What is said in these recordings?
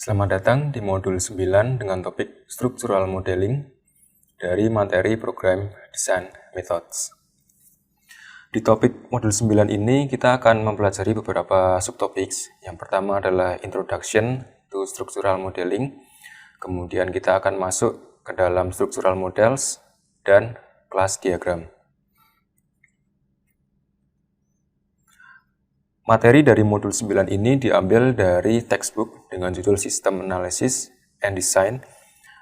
Selamat datang di modul 9 dengan topik Structural Modeling dari materi program Design Methods. Di topik modul 9 ini kita akan mempelajari beberapa subtopik. Yang pertama adalah Introduction to Structural Modeling. Kemudian kita akan masuk ke dalam Structural Models dan Class Diagram. Materi dari modul 9 ini diambil dari textbook dengan judul System Analysis and Design,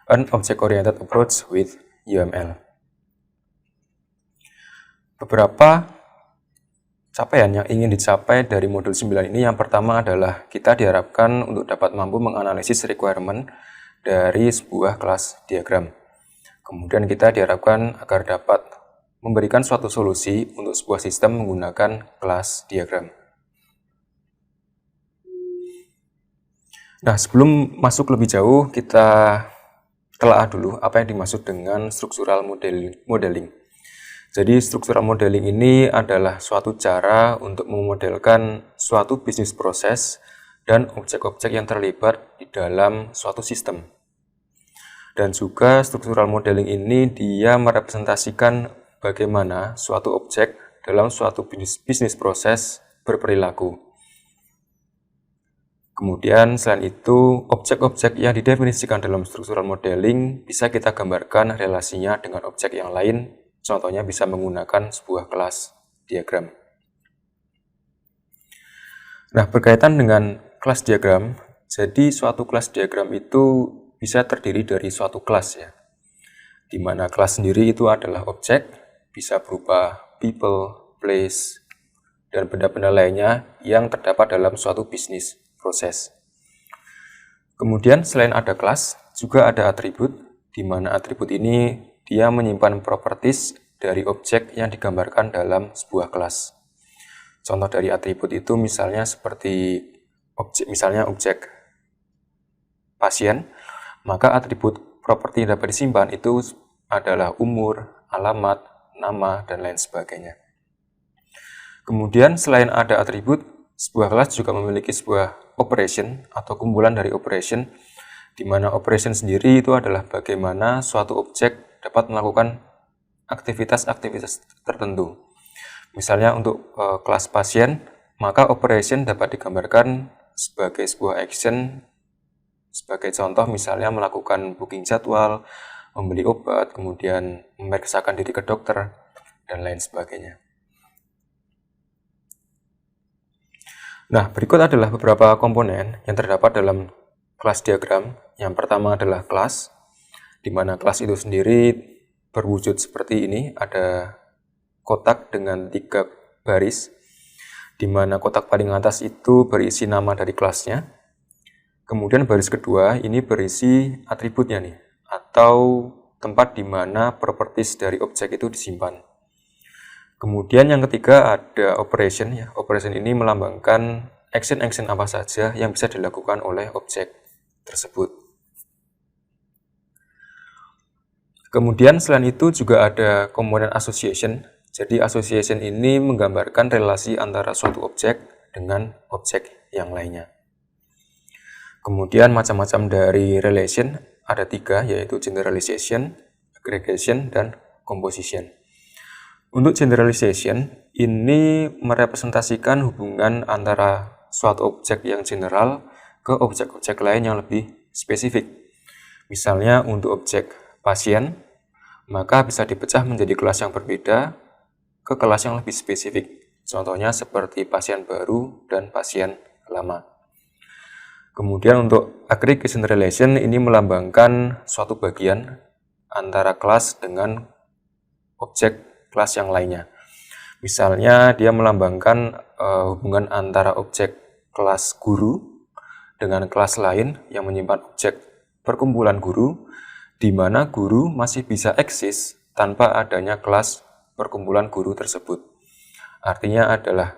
an Object-Oriented Approach with UML. Beberapa capaian yang ingin dicapai dari modul 9 ini, yang pertama adalah kita diharapkan untuk dapat mampu menganalisis requirement dari sebuah kelas diagram. Kemudian kita diharapkan agar dapat memberikan suatu solusi untuk sebuah sistem menggunakan kelas diagram. Nah, sebelum masuk lebih jauh, kita telah dulu apa yang dimaksud dengan structural modeling. Jadi, structural modeling ini adalah suatu cara untuk memodelkan suatu bisnis proses dan objek-objek yang terlibat di dalam suatu sistem. Dan juga structural modeling ini dia merepresentasikan bagaimana suatu objek dalam suatu bisnis proses berperilaku. Kemudian selain itu, objek-objek yang didefinisikan dalam structural modeling bisa kita gambarkan relasinya dengan objek yang lain, contohnya bisa menggunakan sebuah kelas diagram. Nah, berkaitan dengan kelas diagram, jadi suatu kelas diagram itu bisa terdiri dari suatu kelas ya, di mana kelas sendiri itu adalah objek, bisa berupa people, place, dan benda-benda lainnya yang terdapat dalam suatu bisnis proses. Kemudian selain ada kelas, juga ada atribut, di mana atribut ini dia menyimpan properties dari objek yang digambarkan dalam sebuah kelas. Contoh dari atribut itu misalnya seperti objek pasien, maka atribut properti yang dapat disimpan itu adalah umur, alamat, nama, dan lain sebagainya. Kemudian selain ada atribut, sebuah kelas juga memiliki sebuah operation atau kumpulan dari operation, di mana operation sendiri itu adalah bagaimana suatu objek dapat melakukan aktivitas-aktivitas tertentu. Misalnya untuk kelas pasien, maka operation dapat digambarkan sebagai sebuah action, sebagai contoh misalnya melakukan booking jadwal, membeli obat, kemudian memeriksakan diri ke dokter, dan lain sebagainya. Nah, berikut adalah beberapa komponen yang terdapat dalam kelas diagram. Yang pertama adalah kelas, di mana kelas itu sendiri berwujud seperti ini. Ada kotak dengan 3 baris, di mana kotak paling atas itu berisi nama dari kelasnya. Kemudian baris kedua ini berisi atributnya nih, atau tempat di mana properties dari objek itu disimpan. Kemudian yang ketiga ada operation ya. Operation ini melambangkan action-action apa saja yang bisa dilakukan oleh objek tersebut. Kemudian selain itu juga ada komponen association. Jadi association ini menggambarkan relasi antara suatu objek dengan objek yang lainnya. Kemudian macam-macam dari relation ada 3, yaitu generalization, aggregation, dan composition. Untuk generalization, ini merepresentasikan hubungan antara suatu objek yang general ke objek-objek lain yang lebih spesifik. Misalnya untuk objek pasien, maka bisa dipecah menjadi kelas yang berbeda ke kelas yang lebih spesifik. Contohnya seperti pasien baru dan pasien lama. Kemudian untuk aggregation relation ini melambangkan suatu bagian antara kelas dengan objek kelas yang lainnya. Misalnya dia melambangkan hubungan antara objek kelas guru dengan kelas lain yang menyimpan objek perkumpulan guru, di mana guru masih bisa eksis tanpa adanya kelas perkumpulan guru tersebut. Artinya adalah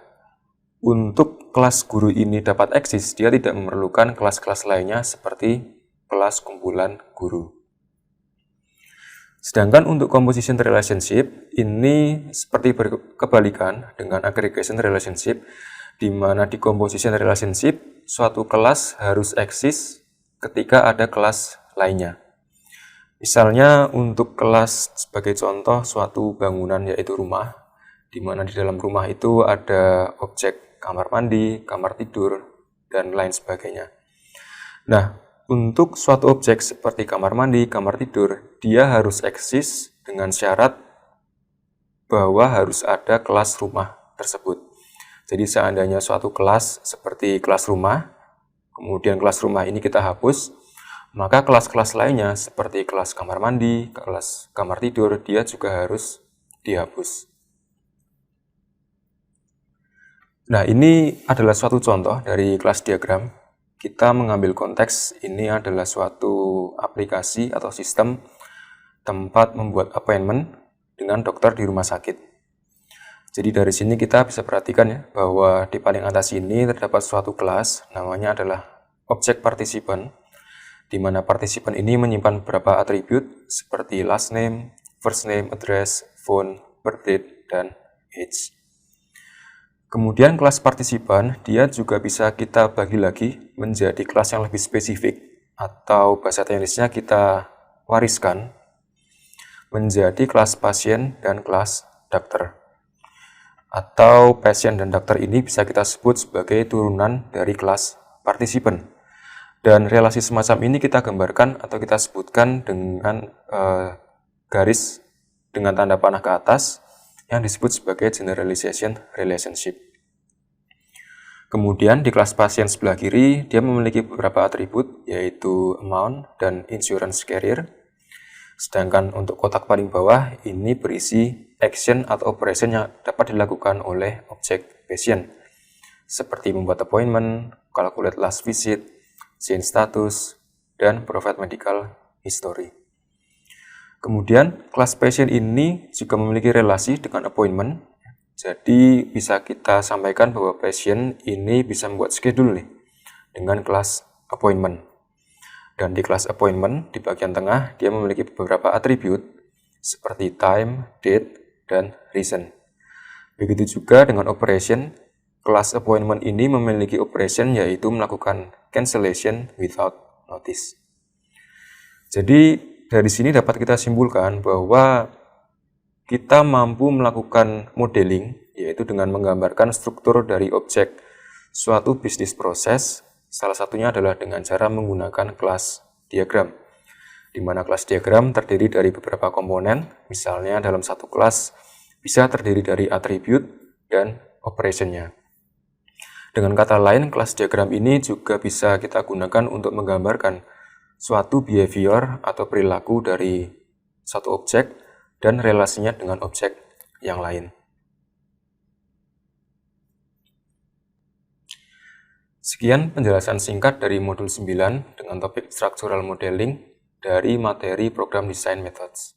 untuk kelas guru ini dapat eksis, dia tidak memerlukan kelas-kelas lainnya seperti kelas kumpulan guru. Sedangkan untuk composition relationship ini seperti berkebalikan dengan aggregation relationship, di mana di composition relationship suatu kelas harus eksis ketika ada kelas lainnya. Misalnya untuk kelas sebagai contoh suatu bangunan yaitu rumah, di mana di dalam rumah itu ada objek kamar mandi, kamar tidur, dan lain sebagainya. Nah, untuk suatu objek seperti kamar mandi, kamar tidur, dia harus eksis dengan syarat bahwa harus ada kelas rumah tersebut. Jadi seandainya suatu kelas seperti kelas rumah, kemudian kelas rumah ini kita hapus, maka kelas-kelas lainnya seperti kelas kamar mandi, kelas kamar tidur, dia juga harus dihapus. Nah, ini adalah suatu contoh dari kelas diagram. Kita mengambil konteks ini adalah suatu aplikasi atau sistem tempat membuat appointment dengan dokter di rumah sakit. Jadi dari sini kita bisa perhatikan ya, bahwa di paling atas ini terdapat suatu kelas, namanya adalah objek partisipan, di mana partisipan ini menyimpan beberapa atribut seperti last name, first name, address, phone, birth date, dan age. Kemudian kelas partisipan, dia juga bisa kita bagi lagi menjadi kelas yang lebih spesifik, atau bahasa teknisnya kita wariskan menjadi kelas pasien dan kelas dokter. Atau pasien dan dokter ini bisa kita sebut sebagai turunan dari kelas partisipan. Dan relasi semacam ini kita gambarkan atau kita sebutkan dengan garis dengan tanda panah ke atas yang disebut sebagai generalization relationship. Kemudian di kelas pasien sebelah kiri, dia memiliki beberapa atribut yaitu amount dan insurance carrier. Sedangkan untuk kotak paling bawah ini berisi action atau operation yang dapat dilakukan oleh objek patient, seperti membuat appointment, calculate last visit, change status, dan provide medical history. Kemudian, kelas patient ini juga memiliki relasi dengan appointment. Jadi, bisa kita sampaikan bahwa patient ini bisa membuat schedule nih, dengan kelas appointment. Dan di kelas appointment, di bagian tengah, dia memiliki beberapa atribut seperti time, date, dan reason. Begitu juga dengan operation. Kelas appointment ini memiliki operation yaitu melakukan cancellation without notice. Jadi dari sini dapat kita simpulkan bahwa kita mampu melakukan modeling, yaitu dengan menggambarkan struktur dari objek suatu bisnis proses. Salah satunya adalah dengan cara menggunakan kelas diagram, di mana kelas diagram terdiri dari beberapa komponen. Misalnya dalam satu kelas bisa terdiri dari atribut dan operationnya. Dengan kata lain, kelas diagram ini juga bisa kita gunakan untuk menggambarkan suatu behavior atau perilaku dari satu objek dan relasinya dengan objek yang lain. Sekian penjelasan singkat dari modul 9 dengan topik Structural Modeling dari materi Program Design Methods.